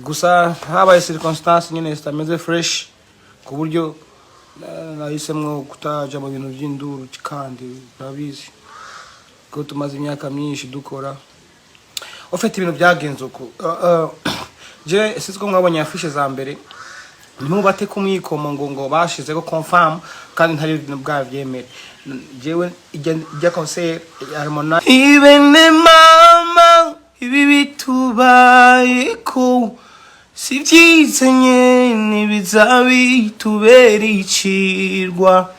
gusa habaye circumstance nyine zitameze fresh ku buryo nahisemwo kutaja mu bintu by'induru kandi urabizi ko tumaze imyaka myinshi dukora ufite ibintu byagenze uko je sitko mwabonye afishe za mbere nimubate kumwikoma ngo bashize ko confirm kandi ntari ibintu bwavyemere jewe ijya concert Harmonize ibene mama ibi bitubayeko si byiza nyene bizabitubera icirwa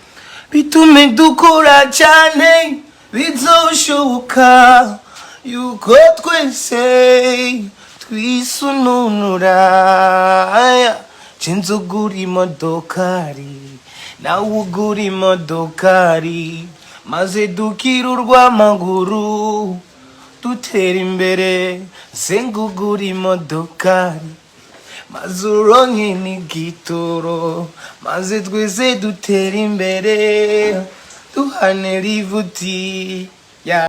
bitume dukora cyane bizoshoboka yuko twese twisununura Chinzugura imodokari nawe ugura imodokari maze dukirurwa amaguru dutera imbere sengugura imodokari maze uronke n'igitoro maze twese dutera imbere duhane rivuti ya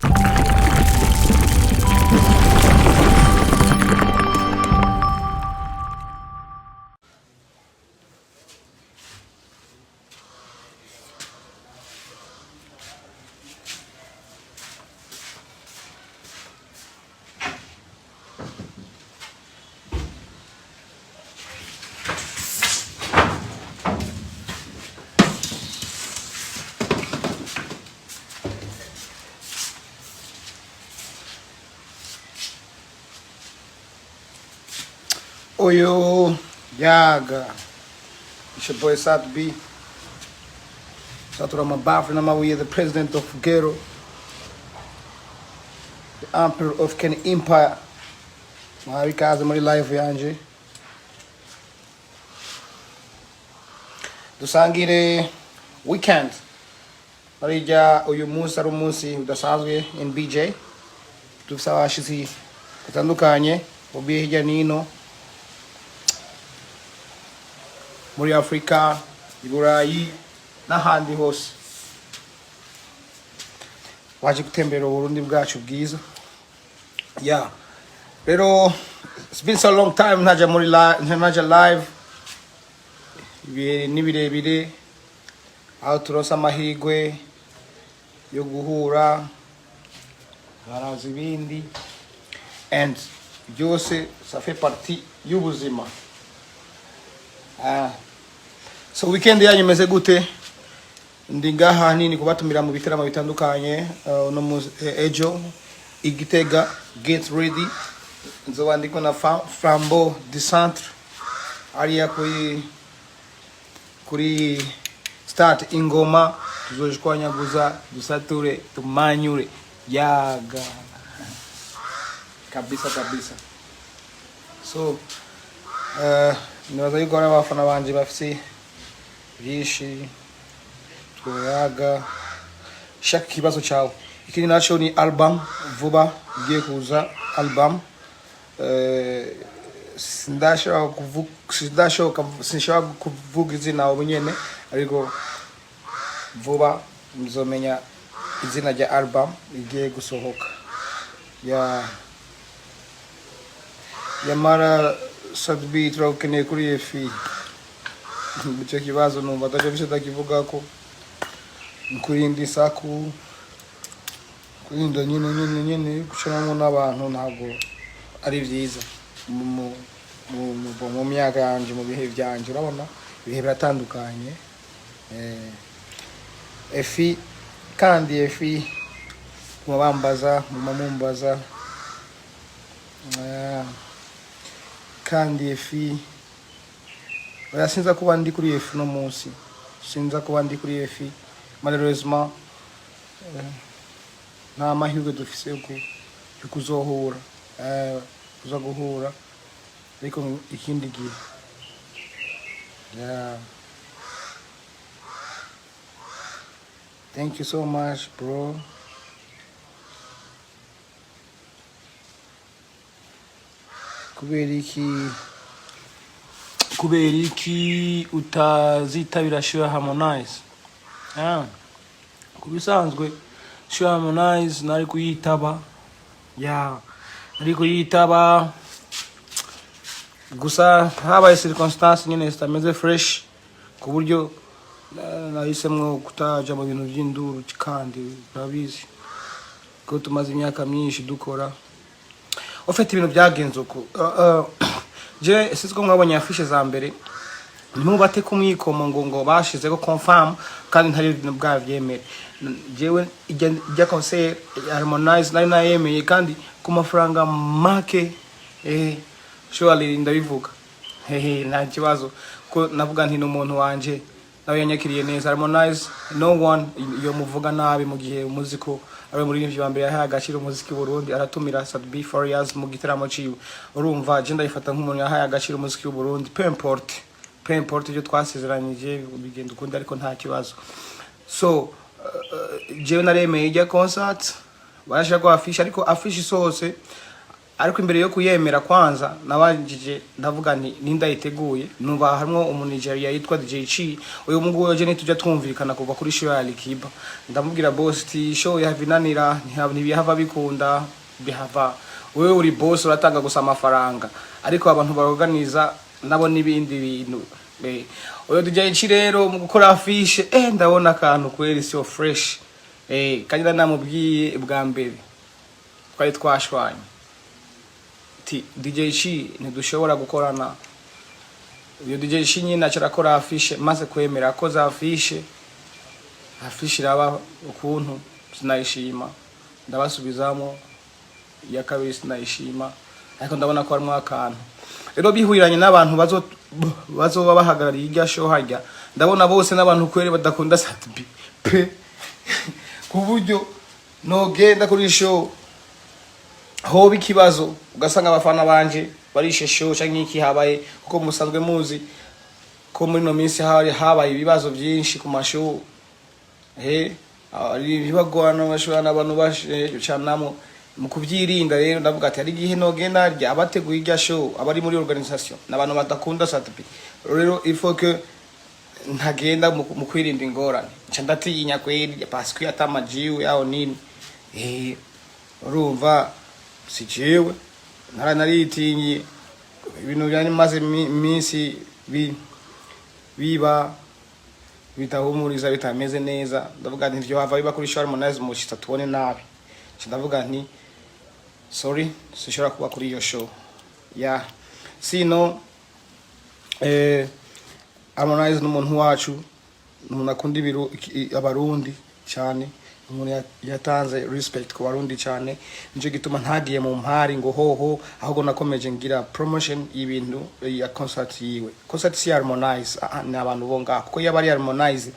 Oyo yaga it's your boy Sat B Satura Mabafana Mawiye, the president of Ghetto, the emperor of Ken Empire. Mahawikaze muri live yanje dusangire weekend marija uyu munsi ari umunsi udasanzwe in BJ dufise abashitsi batandukanye ubiye hirya nino muri Afrika, Iburayi n'ahandi hose waje gutembera Burundi bwacu bwiza. Yeah, pero it's been so long time ntaja muri live birebire aho turosa amahigwe yo guhura barazi ibindi and byose ça fait partie y'ubuzima. So weekend yanyu meze gute? Ndi ngaha nini kubatumira mu bitaramo bitandukanye no ejo Igitega, get ready. Nzoba ndiko na Flambeau du Centre ariya kuri start ingoma tuzojikwanyaguza dusature tumanyure yaga kabisa. So nibaza yuko abafana banje bafise byinshi twoyaga shaka kibazo cyawe. Ikindi naco ni album vuba igiye kuza album sinshobora kuvuga izina ubunyene ariko vuba muzomenya izina rya album igiye gusohoka yamara sadbi turakeneye kuri efi icyo kibazo numva ataje bishaka kivuga ko kurindi saku kurinda nyine gushiramo n'abantu ntabwo ari byiza mu myaka yanje mu bihe byanje urabona ibihe biratandukanye efi kandi efi mubambaza mumamumbaza kandi efi barasinza kuba ndi kuri efi no munsi sinza kuba ndi kuri efi malheureusement nta mahirwe dufise yo kuzohura kuza guhura ariko ikindi gihe thank you so much bro. kubera iki utazitabira show Harmonize? Kubisanzwe show Harmonize nari kuyitaba nari kuyitaba gusa habaye circumstance nyine zitameze fresh ku buryo nahisemwo kutaja mu bintu by'induru kandi urabizi ko tumaze imyaka myinshi dukora ufite ibintu byagenze uko je siziko mwabonye afishe za mbere ntubate kumwikomo ngo bashize ko confirm kandi ntari ibintu bwavyemere jewe ijya concert Harmonize nari nayemeye kandi ku mafaranga make surely ndabivuga nta kibazo ko navuga nti n'umuntu wanje nawe yanyakiriye neza Harmonize no one yo muvuga nabi mu gihe umuziko ari muri ivyo bambere yahaye agaciro umuziki Burundi aratumira Sadbi Farias mu gitaramo ciwe urumva je ndayifata nk'umuntu yahaye agaciro umuziki w'u Burundi peu importe ibyo twasezeranyije bigenda ukundi ariko nta kibazo so jewe naremeye ijya concert barashaka ko afisha ariko afisha sose ariko imbere yo kuyemera kwanza nabajije ndavuga nti nindayiteguye numva harimo umunigeria yitwa DJ uyu mungu je nitujya twumvikana kuva kuri show ya Likiba ndamubwira boss ti show ya vinanira ntibihava bikunda bihava wewe uri boss uratanga gusa amafaranga ariko abantu baorganiza nabo nibindi bintu uyo DJ rero mu gukora afishe ndabona akantu kweri so fresh kanyira namubwiye bwa mbere twari twashwanye DJ ntidushobora gukorana uyo DJ nyine acarakora afishe maze kwemera ko za afishe iraba ukuntu sinayishima ndabasubizamo ya kabiri sinayishima ariko ndabona ko harimo akantu rero bihwiranye n'abantu bazoba bahagarariye irya show harya ndabona bose n'abantu kwere badakunda Sadbi pe ku buryo nogenda kuri show hoba ikibazo ugasanga abafana banje barishe show canke iki habaye kuko musanzwe muzi ko muri no minsi habaye ibibazo byinshi ku mashow ari bibagwana bashobora abantu bashanamo mu kubyirinda rero ndavuga ati ari gihe nogenda rya abateguye irya show abari muri organisation nabantu badakunda Sadbi rero il faut que ntagenda mu kwirinda ingorane ndatinya kweri parce que atamajiwe aho nini urumva si jewe naritinyi ibintu byani maze iminsi biba bitahumuriza bitameze neza ndavuga nti byo hava biba kuri Harmonize mushita tubone nabi ndavuga nti sorry sishobora kuba kuri iyo show sino Harmonize n'umuntu wacu umuntu akunda abarundi cyane umuntu yatanze respect ku barundi cyane nje gituma ntagiye mu mpari ngo hoho ahubwo nakomeje ngira promotion y'ibintu ya concert yiwe concert si Harmonize n'abantu bonga kuko yabari Harmonize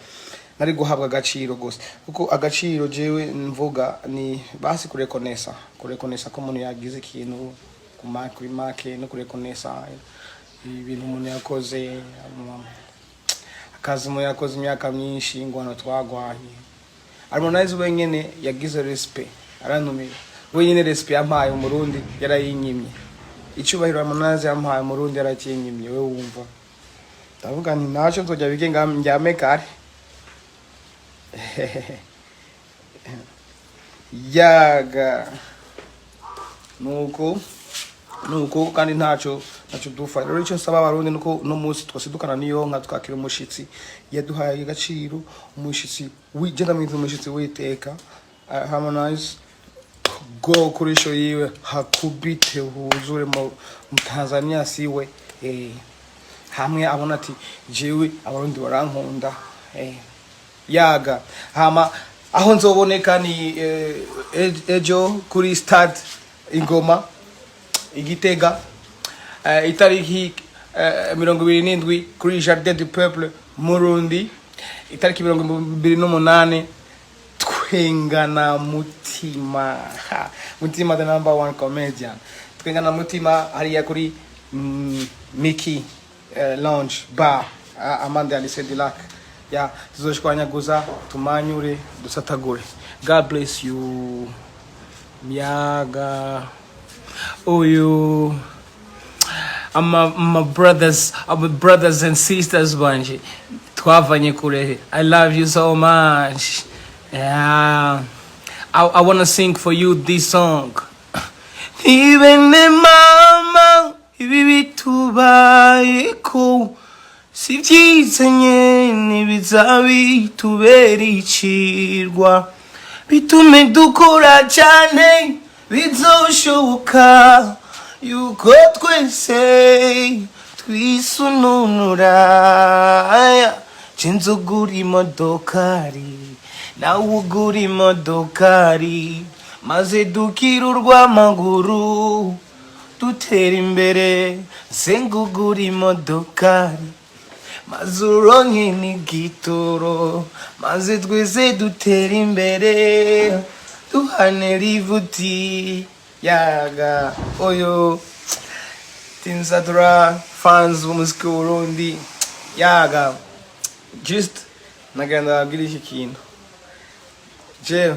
nari guhabwa agaciro gose kuko agaciro jewe mvuga ni basi kurekonesa ko umuntu yagize ikintu kuri make no kurekonesa ibintu umuntu yakoze akazi umuntu yakoze imyaka myinshi ingwano twagwanye Harmonize wenyene yagize respect arantumira wenyene respect yampaye umurundi yarayinyimye icubahiro Harmonize yampaye umurundi yarakinyimye we wumva ndavuga nti naco nzojya bigenga njyame kare yaga nuko kandi ntaco dufa rero icyo nsaba abarundi nuko no munsi twasidukana niyo nka twakira umushitsi yaduhaye agaciro umushitsi wigenda mu umushitsi witeka Harmonize go kuri show yiwe hakubite huzure mu Tanzania siwe hamwe abona ati jewe abarundi barankunda yaga hama aho nzoboneka ni ejo kuri stade Ingoma Igitega itariki 27 kuri Jardin du Peuple Murundi itariki 28 twengana mutima the number one comedian twengana mutima hariya kuri Mickey Lounge Bar Amanda Alice Dilac tuzoshwanyaguza tumanyure dusatagure. God bless you Miaga you my brothers and sisters banje twavanye kure. I love you so much. I want to sing for you this song. Even the mama ibi bitu tubayeko si vyiza nyene bizabitubera icirwa bitume dukora cane bizoshoboka yuko twese twisununura Chinzugura imodokari nawe ugura imodokari maze dukirurwa amaguru dutera imbere sengugura imodokari maze uronke n'igitoro maze twese dutera imbere duhane rivuti yaga oyo Tinsadura fans b'umuziki w'Uburundi yaga just nagenda abwira iki kintu jewe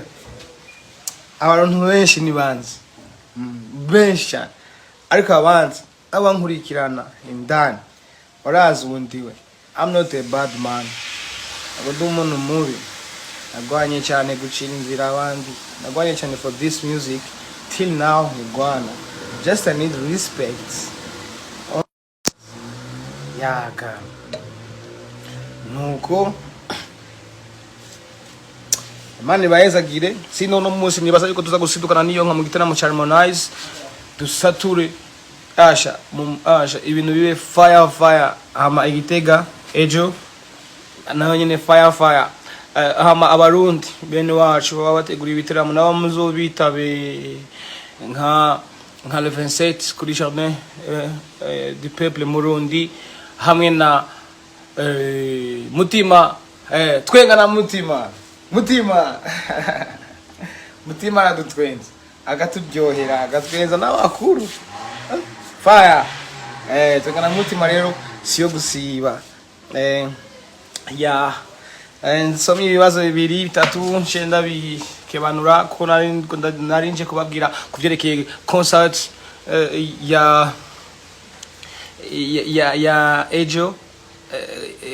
abantu benshi nibanzi benshi cyane ariko abanzi abankurikirana indani warazi ubundiwe I'm not a bad man agodo umuntu mubi nagwanye cyane gucira inzira abandi nagwanye cyane for this music till now ngwana just I need respect yaga nuko Mani baezagire sino no musi nibaza yuko tuza gusidukana niyo nka mu gitaramo cha Harmonize dusature asha ibintu bibe fire hama igitega ejo naho nyene fire hama abarundi bene wacu babategura ibitaramo nabo muzobitabe nka le 27 kuri jardin du peuple murundi hamwe na mutima twenga na mutima aradutwenza agatubyohera agatwenza n'abakuru fire twenga na mutima rero siyo gusiba ya nsomye ibibazo bibiri bitatu ncenda bikebanura ko narinje kubabwira kuvyerekeye concert ya ejo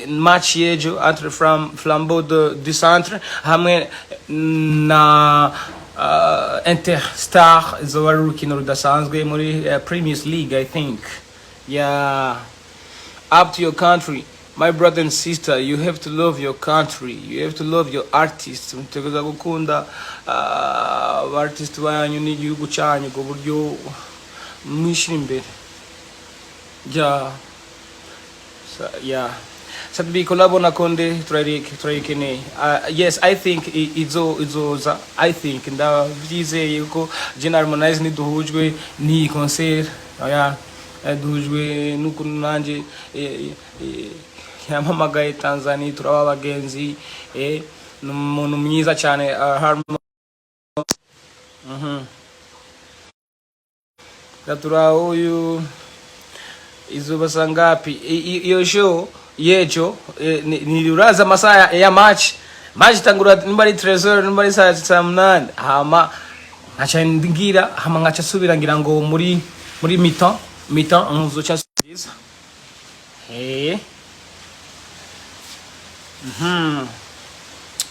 match yejo entre Flambeau du Centre hamwe na Interstar zoba rukino rudasanzwe muri Premier League I think up to your country my brother and sister you have to love your country you have to love your artists mutegereza gukunda artist banyu n'igihugu cyanyu ku buryo mwishira imbere Sadbi collabo na Konde turayikene yes I think izoza I think ndavyizeye yuko Harmonize niduhujwe ni concert duhujwe nuko nanje yampamagaye Tanzania turaba abagenzi n'umuntu mwiza cyane Gatura uyu izuba sangapi iyo show yejo niruraza amasaha ya match tangura nimbari 13 nimbari saa 8 hama acha ndingira hama ngacha subira ngira ngo muri mi-temps nzocha subiza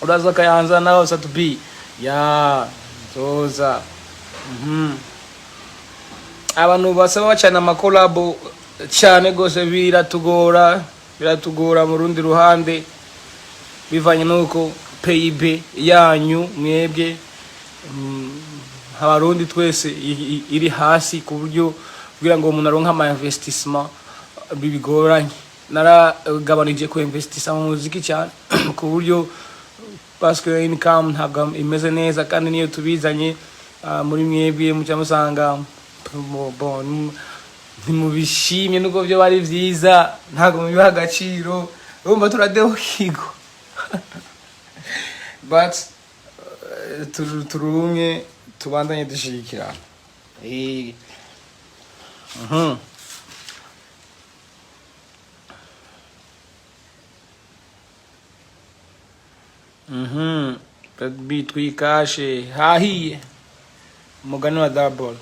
uraza kayanza nawo satubi ya toza abantu basaba bacana amakolabo cyane gose biratugora mu rundi ruhande bivanye nuko PIB yanyu mwebwe abarundi twese iri hasi ku buryo kugira ngo umuntu aronka ama investissement bibigoranye naragabanije ko investissa mu muziki cyane ku buryo parce que income ntabwo imeze neza kandi niyo tubizanye muri mwebwe mu cyamusanga bon ntimubishimye nuko byo bari vyiza ntago mubiha agaciro urumva turadeho kigo but turumye tubandanye dushikira bitwikashe hahiye umugani wa double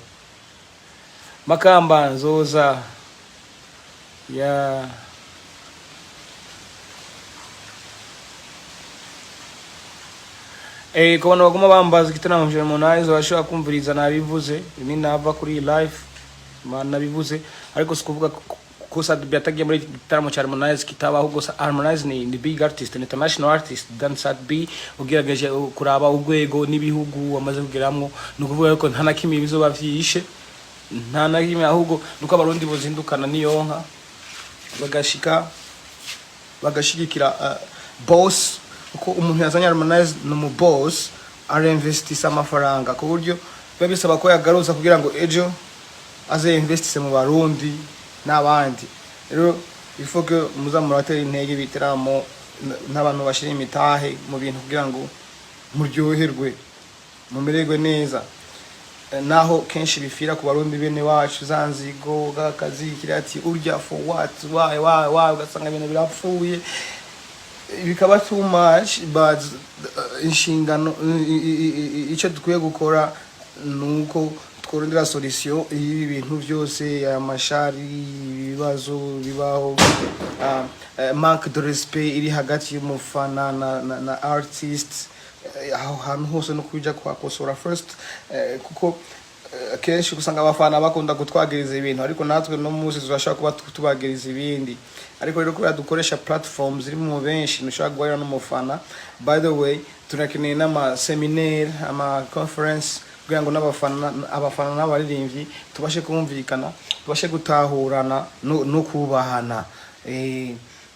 Makamba nzoza kubona baguma bambaza igitaramo cya Harmonize bashobora kumviriza nabivuze ni nava kuri live nabivuze ariko sikuvuga ko Sadbi atagiye muri gitaramo cya Harmonize kitaba, ahubwo Harmonize ni big artist, ni international artist than Sadbi. Ugerageje kuraba urwego n'ibihugu amaze kugeramwo, nukuvuga ko nta nakimwe bizoba vyishe, nta nakimwe, ahubwo nuko abarundi bozindukana niyonka bagashigikira boss, uko umuntu yazanye Harmonize no boss arinvestisa amafaranga ku buryo biba bisaba ko yagaruza kugira ngo ejo aze investise mu barundi n'abandi. Rero il faut que muzamuratera intege bitaramo n'abantu bashira imitahe mu bintu kugira ngo muryoherwe mumererwe neza, naho kenshi bifira ku barundi bene wacu zanzigo gakazi kirati urya for what why ugasanga ibintu birapfuye bikaba too much. But inshingano icyo dukwiye gukora nuko tworondera solution y'ibi bintu byose, amashari, ibibazo bibaho, manque de respect iri hagati y'umufana na artist, aho hantu hose no kuja kwakosora first, kuko kenshi usanga abafana bakunda gutwagiriza ibintu, ariko natwe no muzi turashaka kuba tubagiriza ibindi. Ariko rero kubera dukoresha platforms ziri mu benshi nushaka guhera n'umufana. By the way, tunakeneye n'ama seminaire, ama conference kugira ngo abafana n'abaririmbyi tubashe kumvikana, tubashe gutahurana no kubahana.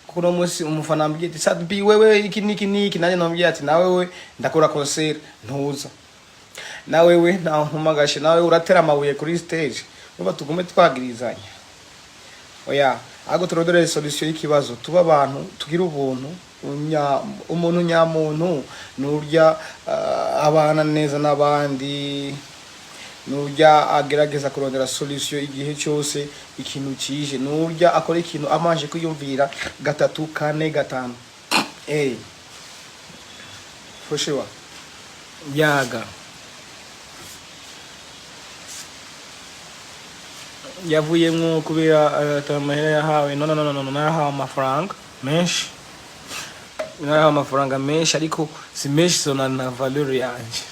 Kuko no munsi umufana ambwiye ati Sadbi wewe iki niki, nanjye nambwiye ati nawe we ndakora concert ntuza, nawe we naho ntumagashe, nawe uratera amabuye kuri stage, uba tugume twagirizanya. Oya, ago turodore solution y'ikibazo, tuba abantu tugira ubuntu, umuntu nyamuntu nurya abana neza n'abandi, nurya agerageza kurondera solution igihe cyose ikintu kije, nurya akora ikintu amanje kwiyumvira 3 4 5. For sure yaga yavuyemwo kubera atamahera yahawe. No nahawe amafaranga menshi, nahawe amafaranga menshi, ariko si menshi sona na valeur yanje.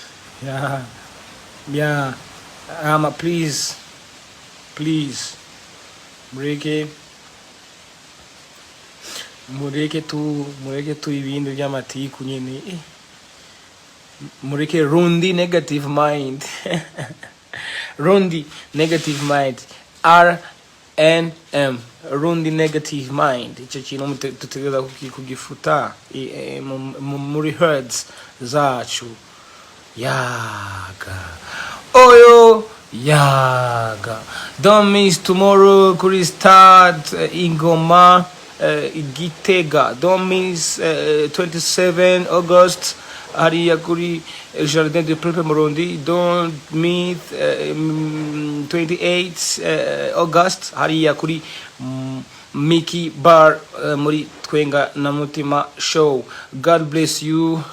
Please mureke tu ibindi by'amatiku nyene, mureke rundi negative mind rundi negative mind, RNM, rundi negative mind. Icyo kintu tutegereza kugifuta muri herds zacu. Yaga oyo yaga, don't miss tomorrow kuri start ingoma Gitega, don't miss 27 August hariya kuri Jardin de Peuple Murundi, don't miss 28 August hariya kuri Mickey Bar muri Twenga na Mutima show. God bless you.